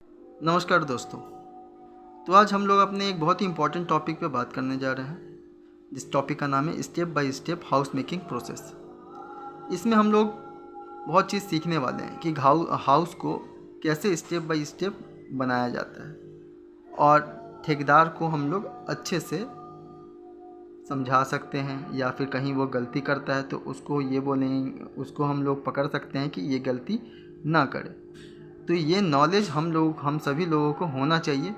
नमस्कार दोस्तों। तो आज हम लोग अपने एक बहुत ही इम्पोर्टेंट टॉपिक पे बात करने जा रहे हैं, जिस टॉपिक का नाम है step by step house making process. इसमें हम लोग बहुत चीज़ सीखने वाले हैं कि हाउस को कैसे स्टेप बाय स्टेप बनाया जाता है, और ठेकेदार को हम लोग अच्छे से समझा सकते हैं, या फिर कहीं वो गलती करता है तो उसको ये बोलेंगे, उसको हम लोग पकड़ सकते हैं कि ये गलती ना करे। तो ये नॉलेज हम सभी लोगों को होना चाहिए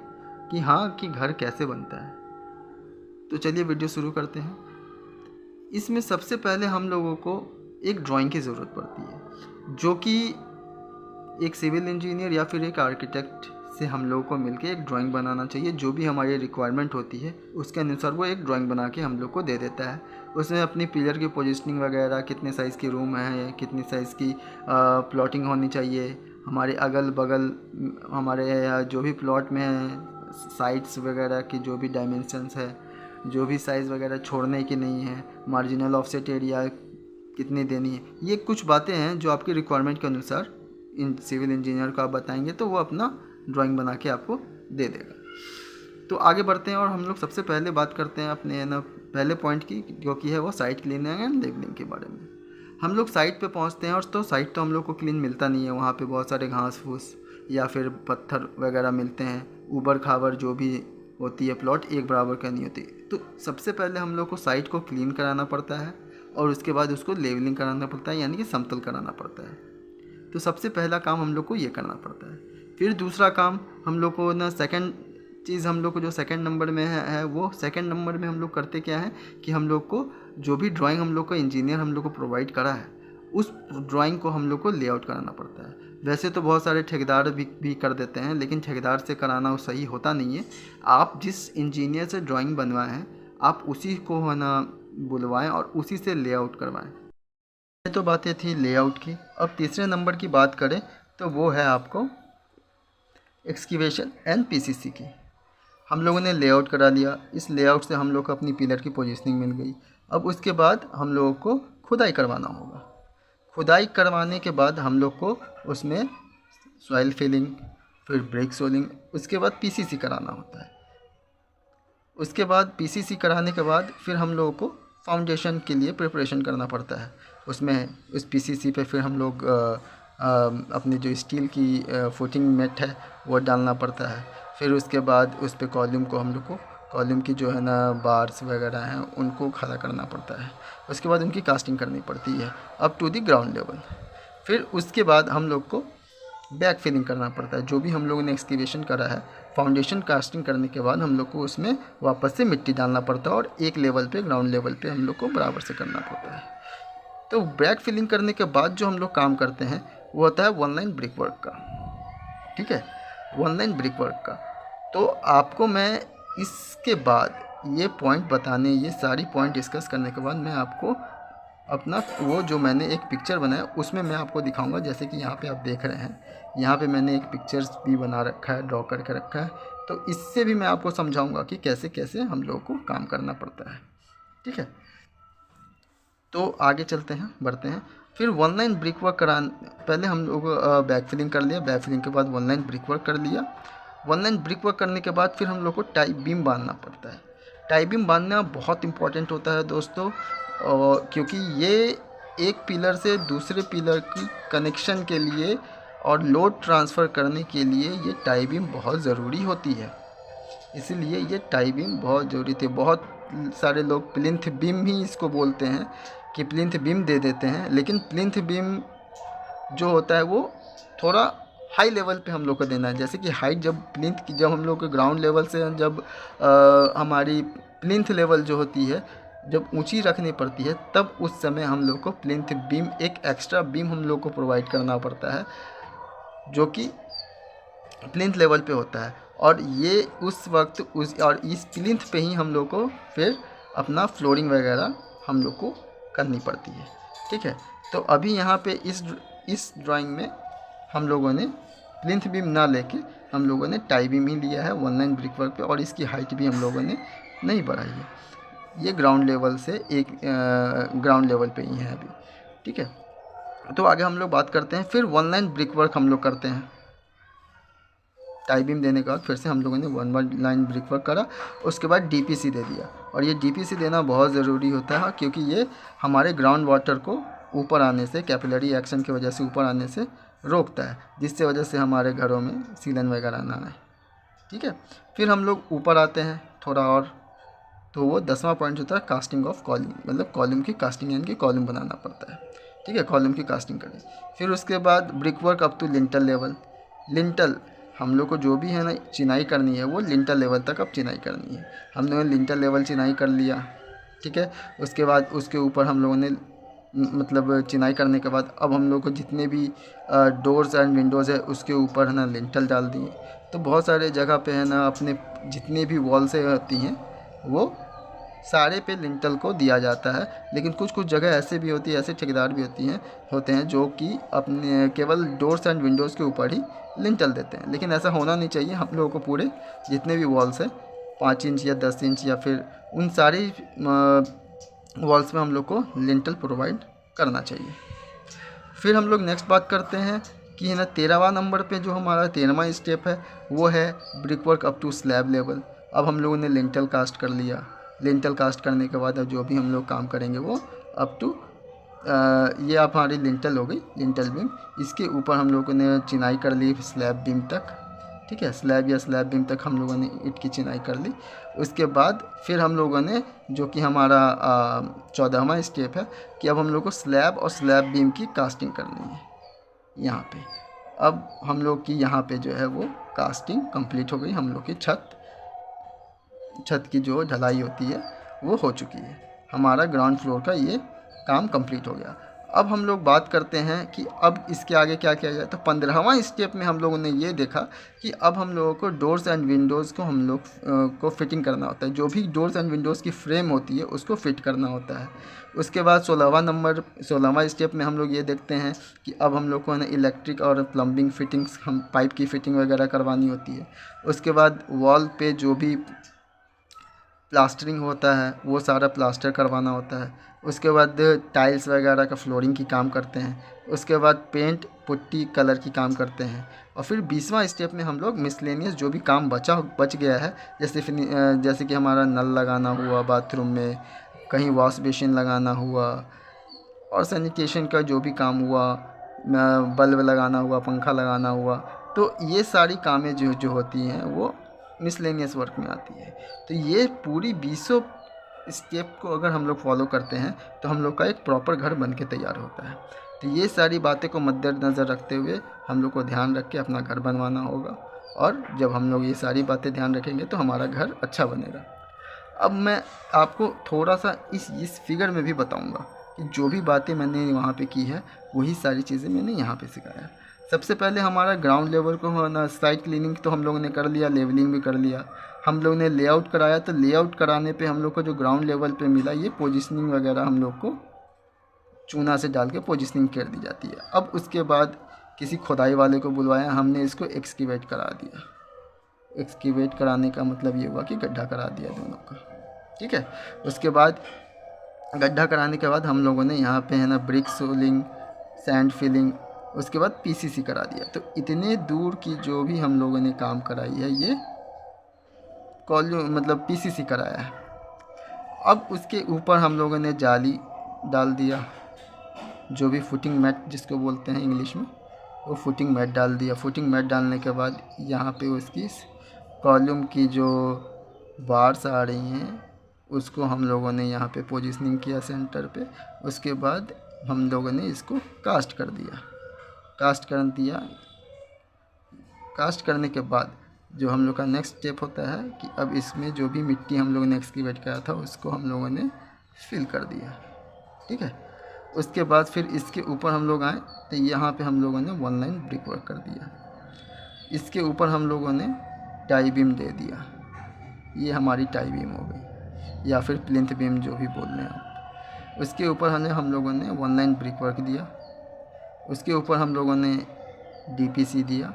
कि हाँ, कि घर कैसे बनता है। तो चलिए वीडियो शुरू करते हैं। इसमें सबसे पहले हम लोगों को एक ड्राइंग की ज़रूरत पड़ती है, जो कि एक सिविल इंजीनियर या फिर एक आर्किटेक्ट से हम लोगों को मिलकर एक ड्राइंग बनाना चाहिए। जो भी हमारी रिक्वायरमेंट होती है उसके अनुसार वो एक ड्राइंग बना के हम लोग को दे देता है। उसमें अपनी पिलर की पोजीशनिंग वगैरह, कितने साइज़ की रूम है, कितनी साइज़ की प्लॉटिंग होनी चाहिए, हमारे अगल बगल हमारे जो भी प्लॉट में है साइड्स वगैरह की जो भी डायमेंशंस है, जो भी साइज़ वगैरह छोड़ने की नहीं है, मार्जिनल ऑफसेट एरिया कितनी देनी है, ये कुछ बातें हैं जो आपकी रिक्वायरमेंट के अनुसार इन सिविल इंजीनियर को आप बताएंगे तो वो अपना ड्राइंग बना के आपको दे देगा। तो आगे बढ़ते हैं और हम लोग सबसे पहले बात करते हैं अपने पहले पॉइंट की, जो कि है वो साइट क्लीनिंग एंड लेवलिंग के बारे में। हम लोग साइट पे पहुंचते हैं और तो साइट तो हम लोग को क्लीन मिलता नहीं है। वहाँ पे बहुत सारे घास फूस या फिर पत्थर वगैरह मिलते हैं, ऊबड़ खाबड़ जो भी होती है, प्लॉट एक बराबर का नहीं होती। तो सबसे पहले हम लोग को साइट को क्लीन कराना पड़ता है और उसके बाद उसको लेवलिंग कराना पड़ता है, यानी कि समतल कराना पड़ता है। तो सबसे पहला काम हम लोग को ये करना पड़ता है। फिर दूसरा काम हम लोग को सेकंड चीज़ हम लोग को जो सेकंड नंबर में है वो सेकंड नंबर में हम लोग करते क्या है कि हम लोग को जो भी ड्राइंग हम लोग को इंजीनियर हम लोग को प्रोवाइड करा है उस ड्राइंग को हम लोग को लेआउट कराना पड़ता है। वैसे तो बहुत सारे ठेकेदार भी कर देते हैं, लेकिन ठेकेदार से कराना वो सही होता नहीं है। आप जिस इंजीनियर से ड्राइंग बनवाए हैं आप उसी को है ना बुलवाएँ और उसी से लेआउट करवाएँ। ये तो बातें थी लेआउट की। अब तीसरे नंबर की बात करें तो वो है आपको एक्सकेवेशन एंड पीसीसी की। हम लोगों ने लेआउट करा लिया, इस लेआउट से हम लोग को अपनी पिलर की पोजीशनिंग मिल गई। अब उसके बाद हम लोगों को खुदाई करवाना होगा। खुदाई करवाने के बाद हम लोग को उसमें सॉइल फिलिंग, फिर ब्रेक सोलिंग, उसके बाद पीसीसी कराना होता है। उसके बाद पीसीसी कराने के बाद फिर हम लोगों को फाउंडेशन के लिए प्रिपरेशन करना पड़ता है। उसमें उस पीसीसी पे फिर हम लोग अपनी जो स्टील की फुटिंग मेट है वो डालना पड़ता है। फिर उसके बाद उस पे कॉलम को हम लोग को कॉलम की जो है ना बार्स वगैरह हैं उनको खड़ा करना पड़ता है। उसके बाद उनकी कास्टिंग करनी पड़ती है up to the ground level. फिर उसके बाद हम लोग को बैक फिलिंग करना पड़ता है। जो भी हम लोगों ने एक्सकेवेशन करा है, फाउंडेशन कास्टिंग करने के बाद हम लोग को उसमें वापस से मिट्टी डालना पड़ता है और एक लेवल पे ग्राउंड लेवल पे हम लोग को बराबर से करना पड़ता है। तो बैक फिलिंग करने के बाद जो हम लोग काम करते हैं वो होता है वन लाइन ब्रिक वर्क का। ठीक है, वन लाइन ब्रिक वर्क का। तो आपको मैं इसके बाद ये पॉइंट बताने, ये सारी पॉइंट डिस्कस करने के बाद मैं आपको अपना वो जो मैंने एक पिक्चर बनाया उसमें मैं आपको दिखाऊंगा। जैसे कि यहाँ पे आप देख रहे हैं, यहाँ पे मैंने एक पिक्चर्स भी बना रखा है, ड्रॉ करके रखा है। तो इससे भी मैं आपको समझाऊंगा कि कैसे कैसे हम लोगों को काम करना पड़ता है। ठीक है, तो आगे चलते हैं, बढ़ते हैं। फिर वन लाइन ब्रिक वर्क पहले हम लोग बैक फिलिंग कर लिया, बैक फिलिंग के बाद वन लाइन ब्रिक वर्क कर लिया। वन लाइन ब्रिक वर्क करने के बाद फिर हम लोग को टाई बीम बांधना पड़ता है। टाई बीम बांधना बहुत इंपॉर्टेंट होता है दोस्तों, क्योंकि ये एक पिलर से दूसरे पिलर की कनेक्शन के लिए और लोड ट्रांसफ़र करने के लिए ये टाई बीम बहुत ज़रूरी होती है। इसीलिए ये टाई बीम बहुत ज़रूरी थी। बहुत सारे लोग प्लिंथ बीम ही इसको बोलते हैं कि प्लिंथ बीम दे देते हैं, लेकिन प्लिंथ बीम जो होता है वो थोड़ा हाई लेवल पे हम लोग को देना है। जैसे कि हाइट जब प्लिंथ की जब हम लोग को ग्राउंड लेवल से जब हमारी प्लिंथ लेवल जो होती है जब ऊंची रखनी पड़ती है, तब उस समय हम लोग को प्लिंथ बीम, एक एक्स्ट्रा बीम हम लोग को प्रोवाइड करना पड़ता है जो कि प्लिंथ लेवल पे होता है। और ये उस वक्त इस प्लिंथ पे ही हम लोग को फिर अपना फ्लोरिंग वगैरह हम लोग को करनी पड़ती है। ठीक है, तो अभी यहाँ पे इस ड्राइंग में हम लोगों ने प्लिंथ बीम ना लेके हम लोगों ने टाई बीम ही लिया है वन लाइन ब्रिक वर्क पे, और इसकी हाइट भी हम लोगों ने नहीं बढ़ाई है। ये ग्राउंड लेवल से ग्राउंड लेवल पे ही है अभी। ठीक है, तो आगे हम लोग बात करते हैं। फिर वन लाइन ब्रिक वर्क हम लोग करते हैं। टाई बीम देने के बाद फिर से हम लोगों ने 1 लाइन ब्रिक वर्क करा, उसके बाद डीपीसी दे दिया। और ये डीपीसी देना बहुत ज़रूरी होता है क्योंकि ये हमारे ग्राउंड वाटर को ऊपर आने से, कैपिलरी एक्शन की वजह से ऊपर आने से रोकता है, जिससे वजह से हमारे घरों में सीलन वगैरह ना आए। ठीक है, फिर हम लोग ऊपर आते हैं थोड़ा और, तो वो 10वां पॉइंट होता है कास्टिंग ऑफ कॉलम, मतलब कॉलम की कास्टिंग, यानी कि कॉलम बनाना पड़ता है। ठीक है, कॉलम की कास्टिंग करें। फिर उसके बाद brick work up to lintel level. Lintel हम लोग को जो भी है ना चिनाई करनी है वो लिंटल लेवल तक अब चिनाई करनी है। हम लोगों ने लिंटल लेवल चिनाई कर लिया। ठीक है, उसके बाद उसके ऊपर हम लोगों ने मतलब चिनाई करने के बाद अब हम लोग को जितने भी डोर्स एंड विंडोज़ है उसके ऊपर है ना लिंटल डाल दिए। तो बहुत सारे जगह पे है ना अपने जितने भी वॉल्स होती हैं वो सारे पे लिंटल को दिया जाता है, लेकिन कुछ कुछ जगह ऐसे भी होती है, ऐसे ठेकेदार भी होते हैं जो कि अपने केवल डोर्स एंड विंडोज़ के ऊपर ही लिंटल देते हैं। लेकिन ऐसा होना नहीं चाहिए। हम लोगों को पूरे जितने भी वॉल्स हैं 5 इंच या 10 इंच या फिर उन सारी वॉल्स में हम लोग को लिंटल प्रोवाइड करना चाहिए। फिर हम लोग नेक्स्ट बात करते हैं कि है ना 13वां नंबर पे जो हमारा 13वां स्टेप है वो है brick work up to slab level. अब हम लोगों ने लिंटल कास्ट कर लिया। लिंटल कास्ट करने के बाद अब जो भी हम लोग काम करेंगे वो अप टू ये आप हमारी लिंटल हो गई, लिंटल बीम। इसके ऊपर हम लोगों ने चिनाई कर ली स्लैब बीम तक। ठीक है, स्लैब या स्लैब बीम तक हम लोगों ने ईंट की चिनाई कर ली। उसके बाद फिर हम लोगों ने जो कि हमारा 14वां स्टेप है कि अब हम लोग को स्लैब और स्लैब बीम की कास्टिंग करनी है यहाँ पे। अब हम लोग की यहाँ पे जो है वो कास्टिंग कंप्लीट हो गई। हम लोग की छत की जो ढलाई होती है वो हो चुकी है। हमारा ग्राउंड फ्लोर का ये काम कंप्लीट हो गया। अब हम लोग बात करते हैं कि अब इसके आगे क्या किया जाए। तो 15वां स्टेप में हम लोगों ने ये देखा कि अब हम लोगों को डोर्स एंड विंडोज़ को हम लोग को फिटिंग करना होता है। जो भी डोर्स एंड विंडोज़ की फ्रेम होती है उसको फिट करना होता है। उसके बाद 16वां स्टेप में हम लोग ये देखते हैं कि अब हम लोग को है ना इलेक्ट्रिक और प्लम्बिंग फिटिंग्स, हम पाइप की फिटिंग वगैरह करवानी होती है। उसके बाद वॉल पे जो भी प्लास्टरिंग होता है वो सारा प्लास्टर करवाना होता है। उसके बाद टाइल्स वगैरह का फ्लोरिंग की काम करते हैं। उसके बाद पेंट पुट्टी कलर की काम करते हैं। और फिर 20वां स्टेप में हम लोग मिसलेनियस जो भी काम बच गया है, जैसे कि हमारा नल लगाना हुआ बाथरूम में, कहीं वॉश बेसिन लगाना हुआ, और सैनिटेशन का जो भी काम हुआ, बल्ब लगाना हुआ, पंखा लगाना हुआ, तो ये सारी कामें जो होती हैं वो मिसलेनियस वर्क में आती है। तो ये पूरी 20 स्टेप को अगर हम लोग फॉलो करते हैं तो हम लोग का एक प्रॉपर घर बन के तैयार होता है। तो ये सारी बातें को मद्देनज़र रखते हुए हम लोग को ध्यान रख के अपना घर बनवाना होगा। और जब हम लोग ये सारी बातें ध्यान रखेंगे तो हमारा घर अच्छा बनेगा। अब मैं आपको थोड़ा सा इस फिगर में भी बताऊंगा कि जो भी बातें मैंने वहाँ पे की है वही सारी चीज़ें मैंने यहाँ पे सिखाया है। सबसे पहले हमारा ग्राउंड लेवल को ना साइड क्लीनिंग तो हम लोगों ने कर लिया, लेवलिंग भी कर लिया। हम लोग ने लेआउट कराया, तो लेआउट कराने पे हम लोग को जो ग्राउंड लेवल पे मिला ये पोजीशनिंग वगैरह हम लोग को चूना से डाल के पोजीशनिंग कर दी जाती है। अब उसके बाद किसी खुदाई वाले को बुलवाया, हमने इसको एक्सकीवेट करा दिया। एक्सकीवेट कराने का मतलब ये हुआ कि गड्ढा करा दिया दोनों का। ठीक है, उसके बाद गड्ढा कराने के बाद हम लोगों ने यहाँ पे है ना ब्रिक सोलिंग, सैंड फिलिंग, उसके बाद पीसीसी करा दिया। तो इतने दूर की जो भी हम लोगों ने काम कराई है ये मतलब पीसीसी कराया है। अब उसके ऊपर हम लोगों ने जाली डाल दिया, जो भी फुटिंग मैट जिसको बोलते हैं इंग्लिश में, वो फुटिंग मैट डाल दिया। फुटिंग मैट डालने के बाद यहाँ पे उसकी कॉलम की जो बार्स आ रही हैं उसको हम लोगों ने यहाँ पे पोजीशनिंग किया सेंटर पे। उसके बाद हम लोगों ने इसको कास्ट कर दिया। कास्ट करने के बाद जो हम लोग का नेक्स्ट स्टेप होता है कि अब इसमें जो भी मिट्टी हम लोगों ने एक्सकीवेट किया था उसको हम लोगों ने फिल कर दिया। ठीक है, उसके बाद फिर इसके ऊपर हम लोग आए तो यहाँ पे हम लोगों ने 1 लाइन ब्रिक वर्क कर दिया। इसके ऊपर हम लोगों ने टाई बीम दे दिया। ये हमारी टाई बीम हो गई या फिर प्लिंथ बीम जो भी बोल रहे हैं आप। उसके ऊपर हम लोगों ने 1 लाइन ब्रिक वर्क दिया। उसके ऊपर हम लोगों ने डीपीसी दिया।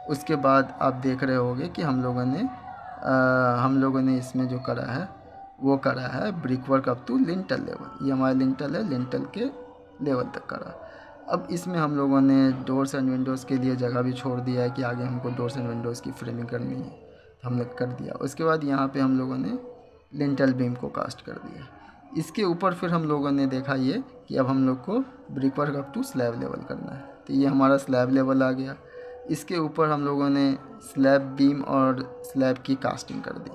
उसके बाद आप देख रहे होंगे कि हम लोगों ने इसमें जो करा है वो करा है brick work up to lintel level. ये हमारा लिंटल है, लिंटल के लेवल तक करा। अब इसमें हम लोगों ने डोर्स एंड विंडोज़ के लिए जगह भी छोड़ दिया है कि आगे हमको डोर्स एंड विंडोज़ की फ्रेमिंग करनी है, तो हमने कर दिया। उसके बाद यहाँ पे हम लोगों ने लिंटल बीम को कास्ट कर दिया। इसके ऊपर फिर हम लोगों ने देखा ये कि अब हम लोग को brick work up to slab level करना है, तो ये हमारा स्लैब लेवल आ गया। इसके ऊपर हम लोगों ने स्लैब बीम और स्लैब की कास्टिंग कर दी,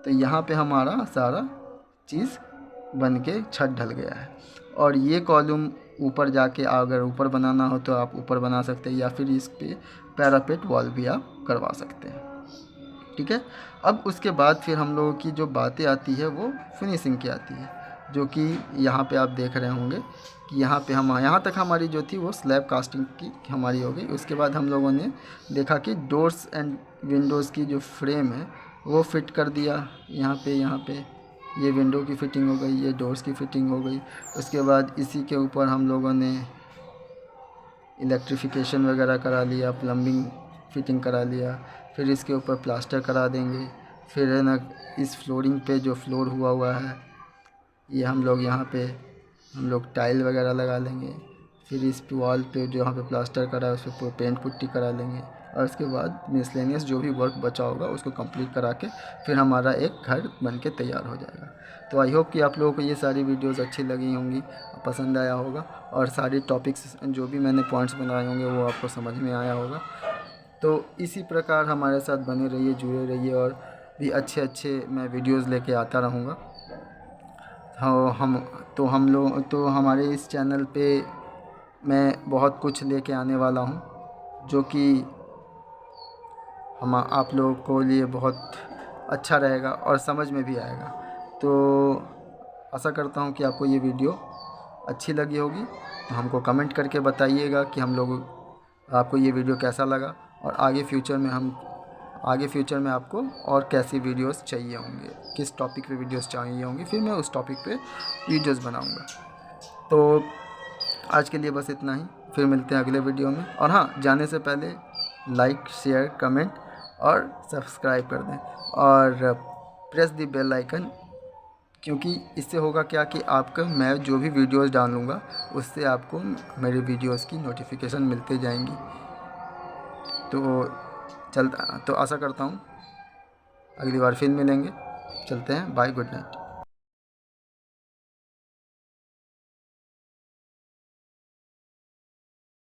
तो यहाँ पे हमारा सारा चीज़ बन के छत ढल गया है। और ये कॉलम ऊपर जाके अगर ऊपर बनाना हो तो आप ऊपर बना सकते हैं, या फिर इस पे पैरापेट वॉल भी आप करवा सकते हैं। ठीक है। अब उसके बाद फिर हम लोगों की जो बातें आती है वो फिनिशिंग की आती है, जो कि यहाँ पे आप देख रहे होंगे कि यहाँ पे हम यहाँ तक हमारी जो थी वो स्लैब कास्टिंग की हमारी हो गई। उसके बाद हम लोगों ने देखा कि डोर्स एंड विंडोज़ की जो फ्रेम है वो फिट कर दिया। यहाँ पे ये विंडो की फ़िटिंग हो गई, ये डोर्स की फ़िटिंग हो गई। उसके बाद इसी के ऊपर हम लोगों ने इलेक्ट्रिफिकेशन वगैरह करा लिया, प्लम्बिंग फ़िटिंग करा लिया। फिर इसके ऊपर प्लास्टर करा देंगे। फिर है ना, इस फ्लोरिंग पे जो फ्लोर हुआ है ये हम लोग यहाँ पे हम लोग टाइल वगैरह लगा लेंगे। फिर इस वॉल पे जो यहाँ पे प्लास्टर करा है उस पर पेंट पुट्टी करा लेंगे। और उसके बाद मिसलेनियस जो भी वर्क बचा होगा उसको कंप्लीट करा के फिर हमारा एक घर बन के तैयार हो जाएगा। तो आई होप कि आप लोगों को ये सारी वीडियोस अच्छी लगी होंगी, पसंद आया होगा, और सारी टॉपिक्स जो भी मैंने पॉइंट्स बनाए होंगे वो आपको समझ में आया होगा। तो इसी प्रकार हमारे साथ बने रहिए, जुड़े रहिए, और भी अच्छे मैं वीडियोज़ लेके आता रहूँगा। हम लोग तो हमारे इस चैनल पे मैं बहुत कुछ लेके आने वाला हूँ जो कि हम आप लोगों को लिए बहुत अच्छा रहेगा और समझ में भी आएगा। तो आशा करता हूँ कि आपको ये वीडियो अच्छी लगी होगी, तो हमको कमेंट करके बताइएगा कि आपको ये वीडियो कैसा लगा, और आगे फ्यूचर में आपको और कैसी वीडियोस चाहिए होंगे, किस टॉपिक पे वीडियोस चाहिए होंगी, फिर मैं उस टॉपिक पे वीडियोस बनाऊंगा। तो आज के लिए बस इतना ही, फिर मिलते हैं अगले वीडियो में। और हाँ, जाने से पहले लाइक, शेयर, कमेंट और सब्सक्राइब कर दें, और प्रेस द बेल आइकन, क्योंकि इससे होगा क्या कि आपका मैं जो भी वीडियोस डालूँगा उससे आपको मेरे वीडियोस की नोटिफिकेशन मिलते जाएंगी। तो आशा करता हूँ अगली बार फिर मिलेंगे। चलते हैं, बाय, गुड नाइट।